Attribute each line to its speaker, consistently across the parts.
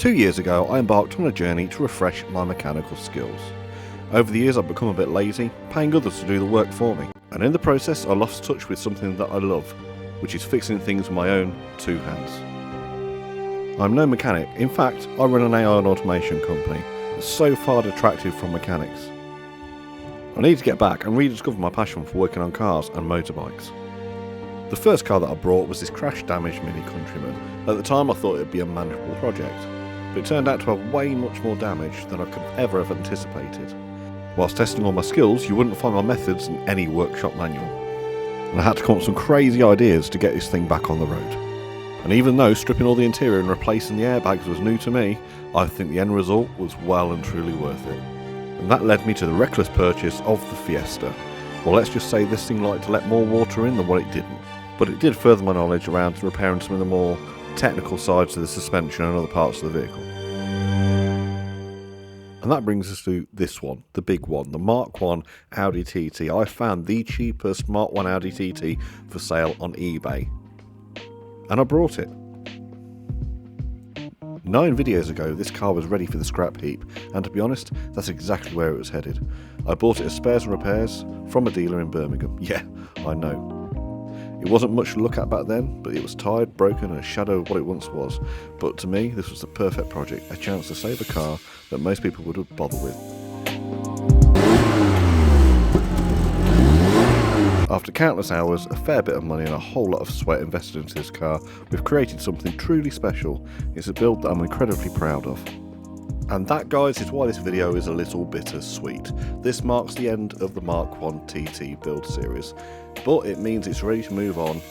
Speaker 1: 2 years ago, I embarked on a journey to refresh my mechanical skills. Over the years, I've become a bit lazy, paying others to do the work for me. And in the process, I lost touch with something that I love, which is fixing things with my own 2 hands. I'm no mechanic. In fact, I run an AI and automation company that's so far detracted from mechanics. I need to get back and rediscover my passion for working on cars and motorbikes. The first car that I brought was this crash-damaged Mini Countryman. At the time I thought it would be a manageable project, but it turned out to have way much more damage than I could ever have anticipated. Whilst testing all my skills, you wouldn't find my methods in any workshop manual. And I had to come up with some crazy ideas to get this thing back on the road. And even though stripping all the interior and replacing the airbags was new to me, I think the end result was well and truly worth it. And that led me to the reckless purchase of the Fiesta. Well, let's just say this thing liked to let more water in than what it didn't. But it did further my knowledge around repairing some of the more technical sides of the suspension and other parts of the vehicle. And that brings us to this one, the big one, the Mark 1 Audi TT. I found the cheapest Mark 1 Audi TT for sale on eBay. And I brought it. 9 videos ago, this car was ready for the scrap heap, and to be honest, that's exactly where it was headed. I bought it as spares and repairs from a dealer in Birmingham. Yeah, I know. It wasn't much to look at back then, but it was tired, broken, and a shadow of what it once was. But to me, this was the perfect project, a chance to save a car that most people wouldn't bother with. After countless hours, a fair bit of money and a whole lot of sweat invested into this car, we've created something truly special. It's a build that I'm incredibly proud of. And that, guys, is why this video is a little bittersweet. This marks the end of the Mark 1 TT build series, but it means it's ready to move on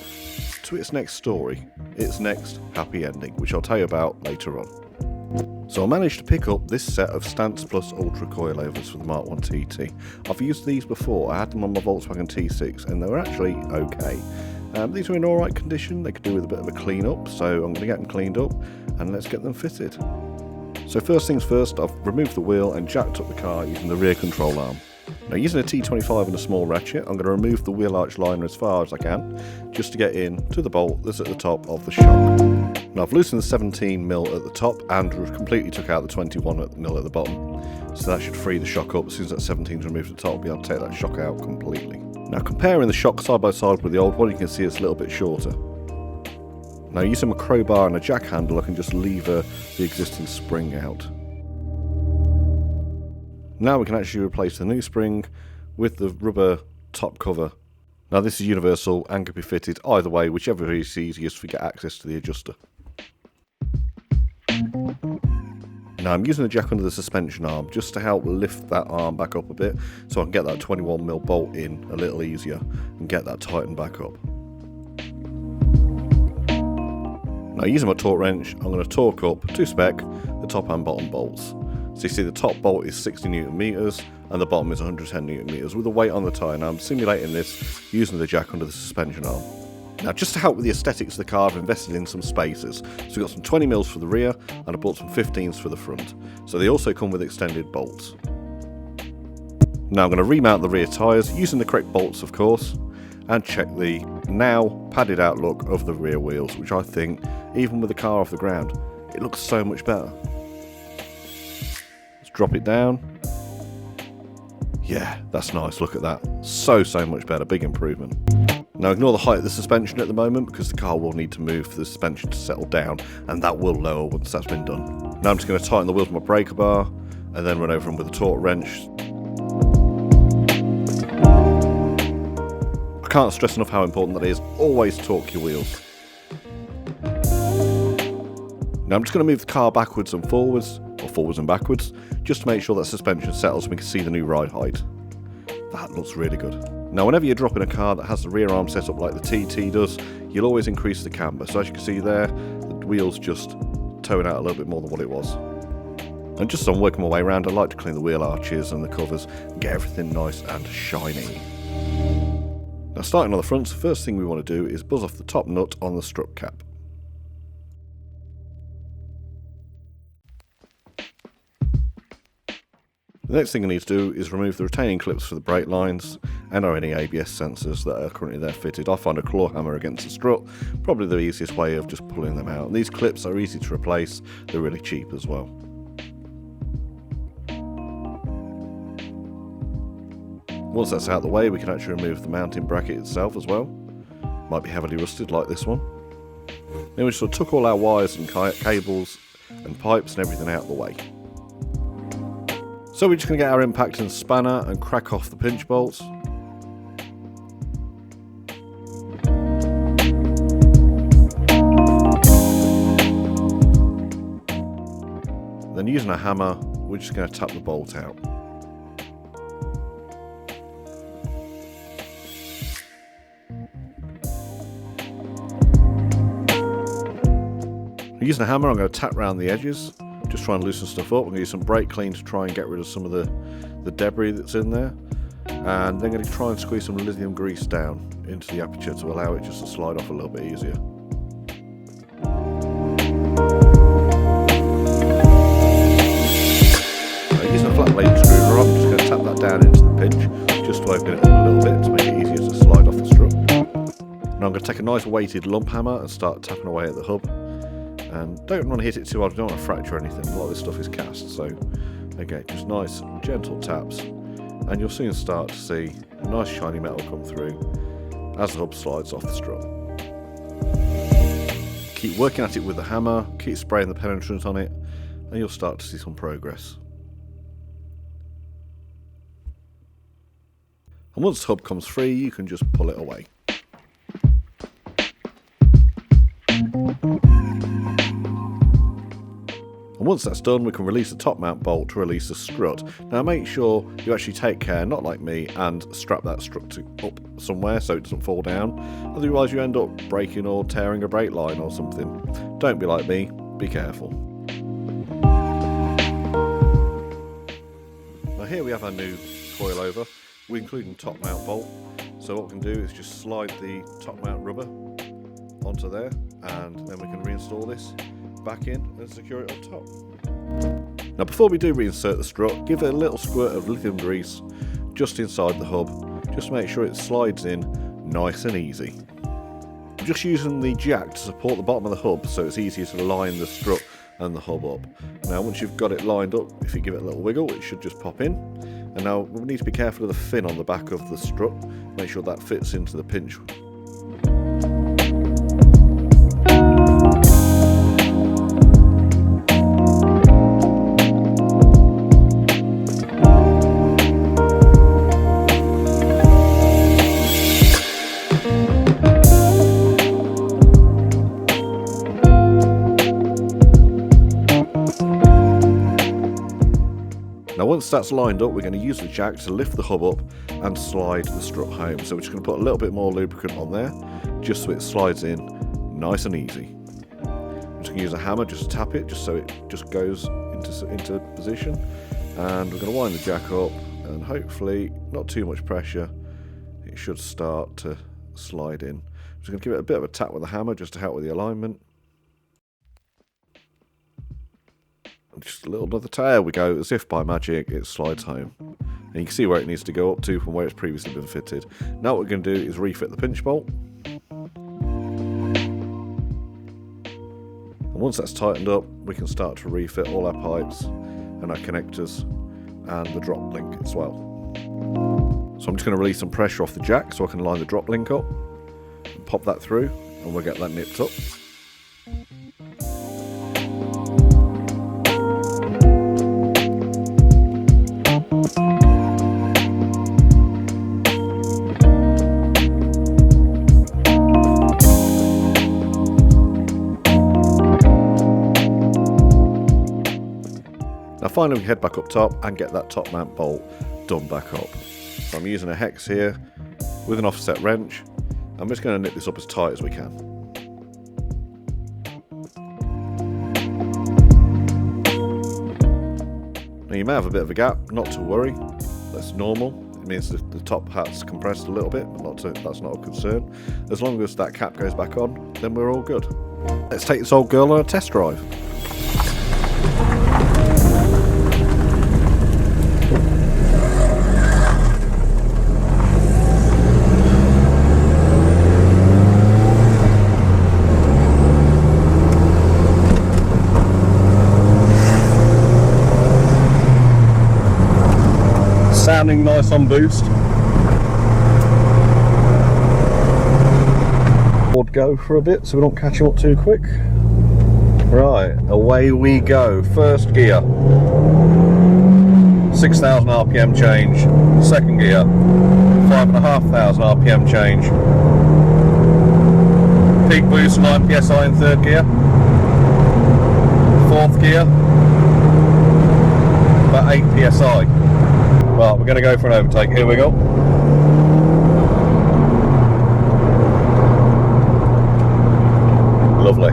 Speaker 1: to its next story, its next happy ending, which I'll tell you about later on. So I managed to pick up this set of Stance Plus Ultra coilovers for the Mark 1 TT. I've used these before. I had them on my Volkswagen T6 and they were actually okay. These are in alright condition. They could do with a bit of a clean up, so I'm going to get them cleaned up and let's get them fitted. So first things first, I've removed the wheel and jacked up the car using the rear control arm. Now, using a T25 and a small ratchet, I'm going to remove the wheel arch liner as far as I can, just to get in to the bolt that's at the top of the shock. Now, I've loosened the 17mm at the top and completely took out the 21mm at the bottom, so that should free the shock up. As soon as that 17's removed at the top, I'll be able to take that shock out completely. Now, comparing the shock side by side with the old one, you can see it's a little bit shorter. Now, using my crowbar and a jack handle, I can just lever the existing spring out. Now we can actually replace the new spring with the rubber top cover. Now, this is universal and can be fitted either way, whichever is easiest to get access to the adjuster. Now, I'm using the jack under the suspension arm just to help lift that arm back up a bit, so I can get that 21mm bolt in a little easier and get that tightened back up. Now, using my torque wrench, I'm going to torque up to spec the top and bottom bolts. So you see the top bolt is 60 Nm and the bottom is 110 Nm with a weight on the tyre. Now I'm simulating this using the jack under the suspension arm. Now, just to help with the aesthetics of the car, I've invested in some spacers. So we've got some 20mm for the rear and I bought some 15s for the front. So they also come with extended bolts. Now I'm going to remount the rear tyres using the correct bolts, of course, and check the now padded out look of the rear wheels, which I think, even with the car off the ground, it looks so much better. Let's drop it down. Yeah, that's nice, look at that. So much better, big improvement. Now ignore the height of the suspension at the moment because the car will need to move for the suspension to settle down, and that will lower once that's been done. Now I'm just going to tighten the wheels with my breaker bar and then run over them with a torque wrench. I can't stress enough how important that is. Always torque your wheels. Now I'm just going to move the car backwards and forwards, or forwards and backwards, just to make sure that suspension settles and we can see the new ride height. That looks really good. Now, whenever you're dropping a car that has the rear arm set up like the TT does, you'll always increase the camber. So as you can see there, the wheel's just towing out a little bit more than what it was. And just as I'm working my way around, I like to clean the wheel arches and the covers and get everything nice and shiny. Now, starting on the front, the first thing we want to do is buzz off the top nut on the strut cap. The next thing I need to do is remove the retaining clips for the brake lines and or any ABS sensors that are currently there fitted. I find a claw hammer against the strut probably the easiest way of just pulling them out. And these clips are easy to replace, they're really cheap as well. Once that's out of the way, we can actually remove the mounting bracket itself as well. Might be heavily rusted like this one. Then we just sort of took all our wires and cables and pipes and everything out of the way. So we're just going to get our impact and spanner and crack off the pinch bolts. Then using a hammer, we're just going to tap the bolt out. Using a hammer, I'm going to tap around the edges, just try and loosen stuff up. I'm going to use some brake clean to try and get rid of some of the debris that's in there. And then I'm going to try and squeeze some lithium grease down into the aperture to allow it just to slide off a little bit easier. Using a flat blade screwdriver, I'm just going to tap that down into the pinch, just to open it up a little bit to make it easier to slide off the strut. Now I'm going to take a nice weighted lump hammer and start tapping away at the hub. And don't want to hit it too hard, don't want to fracture anything. A lot of this stuff is cast, so again, just nice gentle taps, and you'll soon start to see a nice shiny metal come through as the hub slides off the strut. Keep working at it with the hammer, keep spraying the penetrant on it, and you'll start to see some progress. And once the hub comes free, you can just pull it away. And once that's done, we can release the top mount bolt to release the strut. Now make sure you actually take care, not like me, and strap that strut up somewhere so it doesn't fall down. Otherwise you end up breaking or tearing a brake line or something. Don't be like me, be careful. Now here we have our new coilover, we're including top mount bolt. So what we can do is just slide the top mount rubber onto there, and then we can reinstall this back in and secure it up top. Now before we do reinsert the strut, give it a little squirt of lithium grease just inside the hub, just to make sure it slides in nice and easy. I'm just using the jack to support the bottom of the hub so it's easier to line the strut and the hub up. Now once you've got it lined up, if you give it a little wiggle, it should just pop in. And now we need to be careful of the fin on the back of the strut, make sure that fits into the pinch. Now once that's lined up, we're going to use the jack to lift the hub up and slide the strut home. So we're just going to put a little bit more lubricant on there, just so it slides in nice and easy. I'm just going to use a hammer just to tap it, just so it just goes into position. And we're going to wind the jack up, and hopefully, not too much pressure, it should start to slide in. I'm just going to give it a bit of a tap with the hammer just to help with the alignment. Just a little another there we go, as if by magic it slides home. And you can see where it needs to go up to from where it's previously been fitted. Now what we're going to do is refit the pinch bolt. And once that's tightened up, we can start to refit all our pipes and our connectors and the drop link as well. So I'm just going to release some pressure off the jack so I can line the drop link up and pop that through, and we'll get that nipped up. Now finally we head back up top and get that top mount bolt done back up. So I'm using a hex here with an offset wrench. I'm just going to nip this up as tight as we can. Now you may have a bit of a gap, not to worry, that's normal. It means the top hat's compressed a little bit, but that's not a concern. As long as that cap goes back on, then we're all good. Let's take this old girl on a test drive. sounding nice on boost. Would go for a bit so we don't catch him up too quick. Right, away we go. First gear, 6,000 RPM change. Second gear, 5,500 RPM change. Peak boost 9 psi in third gear. Fourth gear, about 8 psi. Right, we're going to go for an overtake. Here we go. Lovely.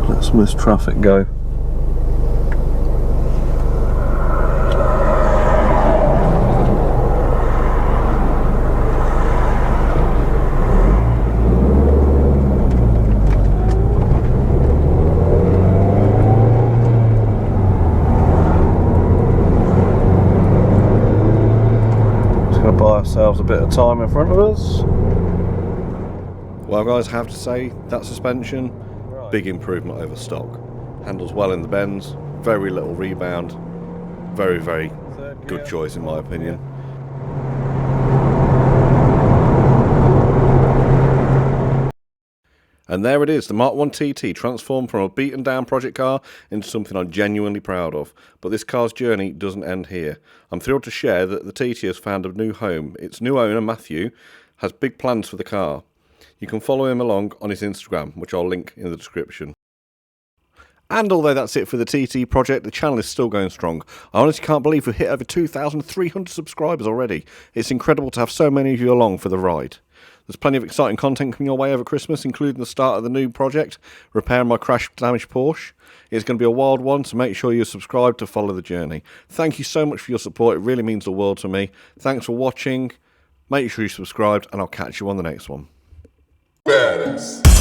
Speaker 1: Let some of this traffic go. Buy ourselves a bit of time in front of us. Well guys, I have to say that suspension, big improvement over stock. Handles well in the bends, very little rebound, very good choice in my opinion. And there it is, the Mark 1 TT transformed from a beaten down project car into something I'm genuinely proud of. But this car's journey doesn't end here. I'm thrilled to share that the TT has found a new home. Its new owner, Matthew, has big plans for the car. You can follow him along on his Instagram, which I'll link in the description. And although that's it for the TT project, the channel is still going strong. I honestly can't believe we've hit over 2,300 subscribers already. It's incredible to have so many of you along for the ride. There's plenty of exciting content coming your way over Christmas, including the start of the new project, repairing my crash-damaged Porsche. It's going to be a wild one, so make sure you're subscribed to follow the journey. Thank you so much for your support, it really means the world to me. Thanks for watching, make sure you're subscribed, and I'll catch you on the next one.
Speaker 2: Badass.